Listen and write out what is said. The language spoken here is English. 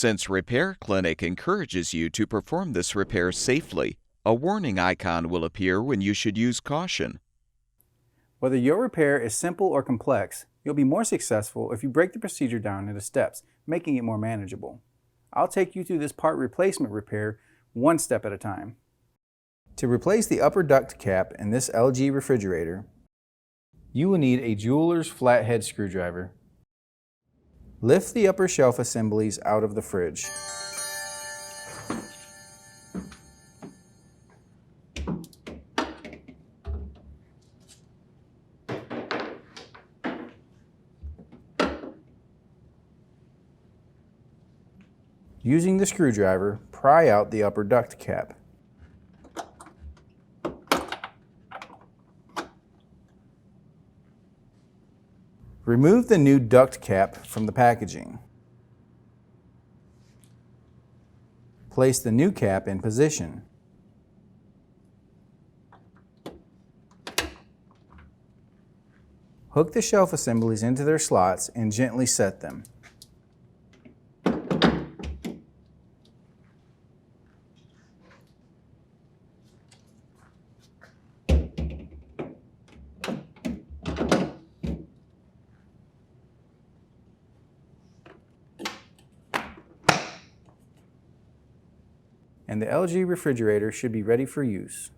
Since Repair Clinic encourages you to perform this repair safely, a warning icon will appear when you should use caution. Whether your repair is simple or complex, you'll be more successful if you break the procedure down into steps, making it more manageable. I'll take you through this part replacement repair one step at a time. To replace the upper duct cap in this LG refrigerator, you will need a jeweler's flathead screwdriver. Lift the upper shelf assemblies out of the fridge. Using the screwdriver, pry out the upper duct cap. Remove the new duct cap from the packaging. Place the new cap in position. Hook the shelf assemblies into their slots and gently set them. And the LG refrigerator should be ready for use.